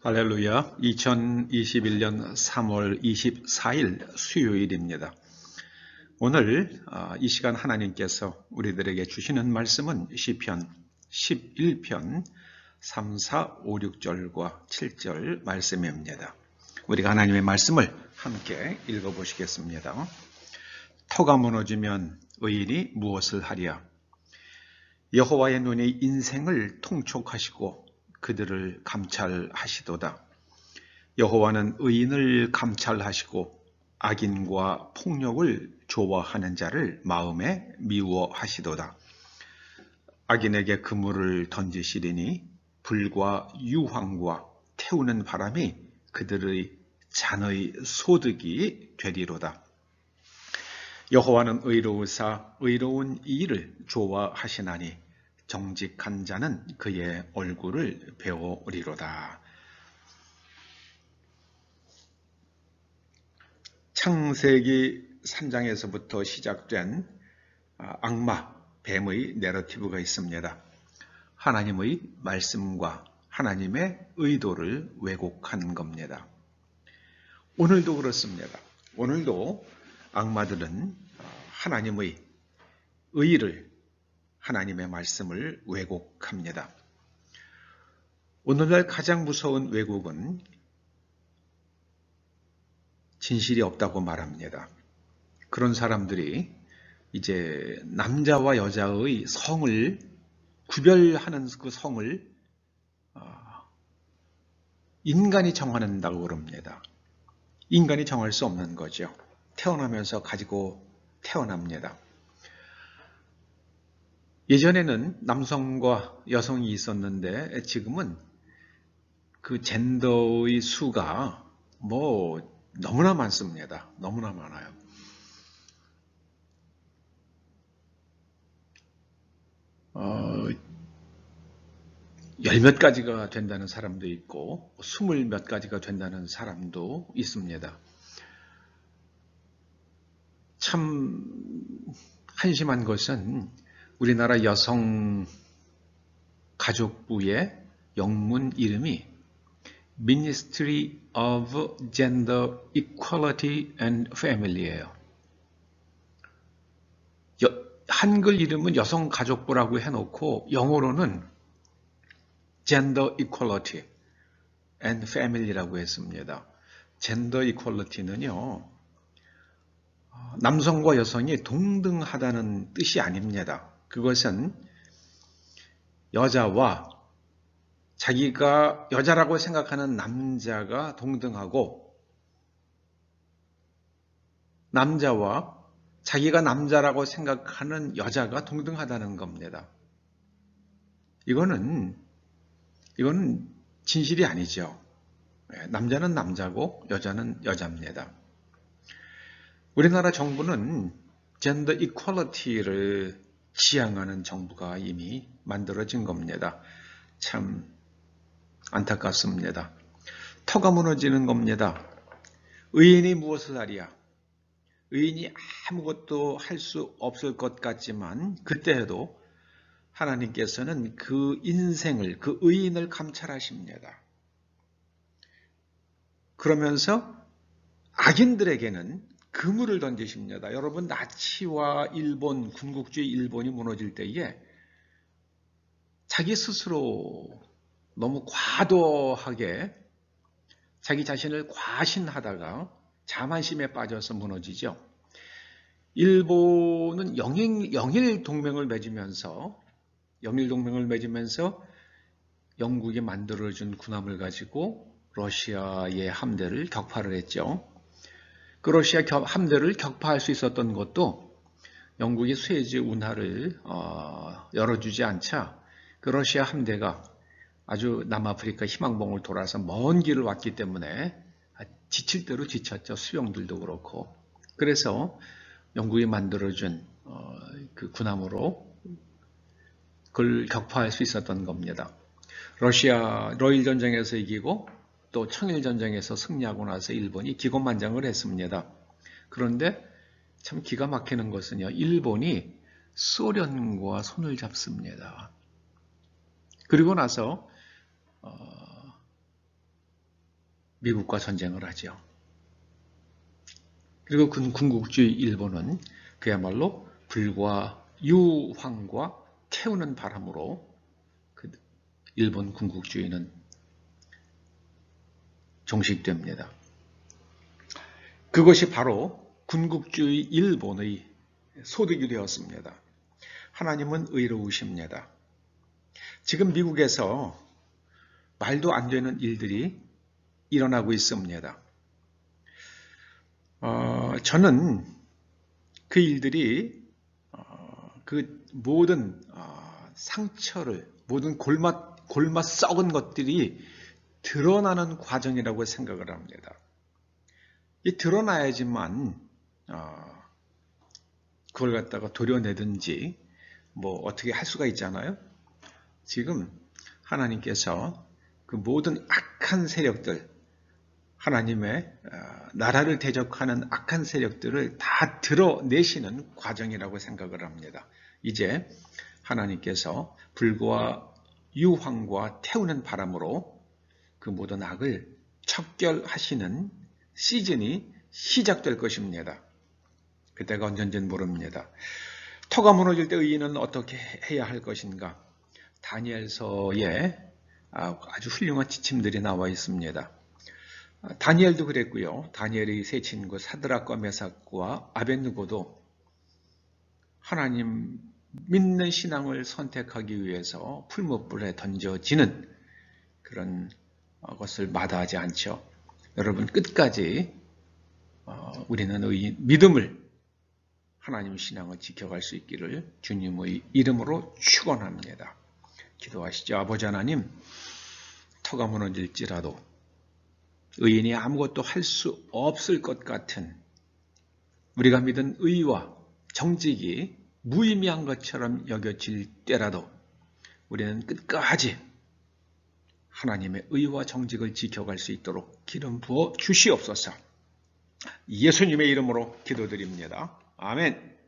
할렐루야. 2021년 3월 24일 수요일입니다. 오늘 이 시간 하나님께서 우리들에게 주시는 말씀은 시편 11편 3, 4, 5, 6절과 7절 말씀입니다. 우리가 하나님의 말씀을 함께 읽어보시겠습니다. 터가 무너지면 의인이 무엇을 하랴? 여호와의 눈이 인생을 통촉하시고 그들을 감찰하시도다. 여호와는 의인을 감찰하시고 악인과 폭력을 좋아하는 자를 마음에 미워하시도다. 악인에게 그물을 던지시리니 불과 유황과 태우는 바람이 그들의 잔의 소득이 되리로다. 여호와는 의로우사 의로운 이를 좋아하시나니 정직한 자는 그의 얼굴을 배우리로다. 창세기 3장에서부터 시작된 악마, 뱀의 내러티브가 있습니다. 하나님의 말씀과 하나님의 의도를 왜곡한 겁니다. 오늘도 그렇습니다. 오늘도 악마들은 하나님의 의를, 하나님의 말씀을 왜곡합니다. 오늘날 가장 무서운 왜곡은 진실이 없다고 말합니다. 그런 사람들이 이제 남자와 여자의 성을 구별하는 그 성을 인간이 정한다고 그럽니다. 인간이 정할 수 없는 거죠. 태어나면서 가지고 태어납니다. 예전에는 남성과 여성이 있었는데 지금은 그 젠더의 수가 너무나 많습니다. 너무나 많아요. 열 몇 가지가 된다는 사람도 있고 20 몇 가지가 된다는 사람도 있습니다. 참 한심한 것은 우리나라 여성 가족부의 영문 이름이 Ministry of Gender Equality and Family예요. 한글 이름은 여성가족부라고 해놓고 영어로는 Gender Equality and Family라고 했습니다. Gender Equality는요, 남성과 여성이 동등하다는 뜻이 아닙니다. 그것은 여자와 자기가 여자라고 생각하는 남자가 동등하고 남자와 자기가 남자라고 생각하는 여자가 동등하다는 겁니다. 이거는 진실이 아니죠. 남자는 남자고 여자는 여자입니다. 우리나라 정부는 젠더 이퀄리티를 지향하는 정부가 이미 만들어진 겁니다. 참 안타깝습니다. 터가 무너지는 겁니다. 의인이 무엇을 하랴? 의인이 아무것도 할 수 없을 것 같지만 그때에도 하나님께서는 그 인생을, 그 의인을 감찰하십니다. 그러면서 악인들에게는 그물을 던지십니다. 여러분, 나치와 일본, 군국주의 일본이 무너질 때에 자기 스스로 너무 과도하게 자기 자신을 과신하다가 자만심에 빠져서 무너지죠. 일본은 영일 동맹을 맺으면서 영국이 만들어준 군함을 가지고 러시아의 함대를 격파를 했죠. 그 러시아 함대를 격파할 수 있었던 것도 영국이 수에즈 운하를 열어주지 않자 그 러시아 함대가 아주 남아프리카 희망봉을 돌아서 먼 길을 왔기 때문에 지칠 대로 지쳤죠. 수영들도 그렇고. 그래서 영국이 만들어준 그 군함으로 그걸 격파할 수 있었던 겁니다. 러시아 러일 전쟁에서 이기고 또 청일 전쟁에서 승리하고 나서 일본이 기곤만장을 했습니다. 그런데 참 기가 막히는 것은요, 일본이 소련과 손을 잡습니다. 그리고 나서 미국과 전쟁을 하죠. 그리고 군국주의 일본은 그야말로 불과 유황과 태우는 바람으로 그 일본 군국주의는 종식됩니다. 그것이 바로 군국주의 일본의 소득이 되었습니다. 하나님은 의로우십니다. 지금 미국에서 말도 안 되는 일들이 일어나고 있습니다. 저는 그 일들이 그 모든 상처를, 모든 골마 썩은 것들이 드러나는 과정이라고 생각을 합니다. 이 드러나야지만 그걸 갖다가 도려내든지 뭐 어떻게 할 수가 있잖아요. 지금 하나님께서 그 모든 악한 세력들, 하나님의 나라를 대적하는 악한 세력들을 다 드러내시는 과정이라고 생각을 합니다. 이제 하나님께서 불과 유황과 태우는 바람으로 그 모든 악을 척결하시는 시즌이 시작될 것입니다. 그때가 언젠지는 모릅니다. 터가 무너질 때 의인은 어떻게 해야 할 것인가? 다니엘서에 아주 훌륭한 지침들이 나와 있습니다. 다니엘도 그랬고요. 다니엘의 세 친구 사드락과 메삭과 아벳느고도 하나님 믿는 신앙을 선택하기 위해서 풀무불에 던져지는 그런 것을 마다하지 않죠. 여러분 끝까지 우리는 믿음을 하나님 신앙을 지켜갈 수 있기를 주님의 이름으로 축원합니다. 기도하시죠. 아버지 하나님, 터가 무너질지라도 의인이 아무것도 할 수 없을 것 같은 우리가 믿은 의와 정직이 무의미한 것처럼 여겨질 때라도 우리는 끝까지 하나님의 의와 정직을 지켜갈 수 있도록 기름 부어 주시옵소서. 예수님의 이름으로 기도드립니다. 아멘.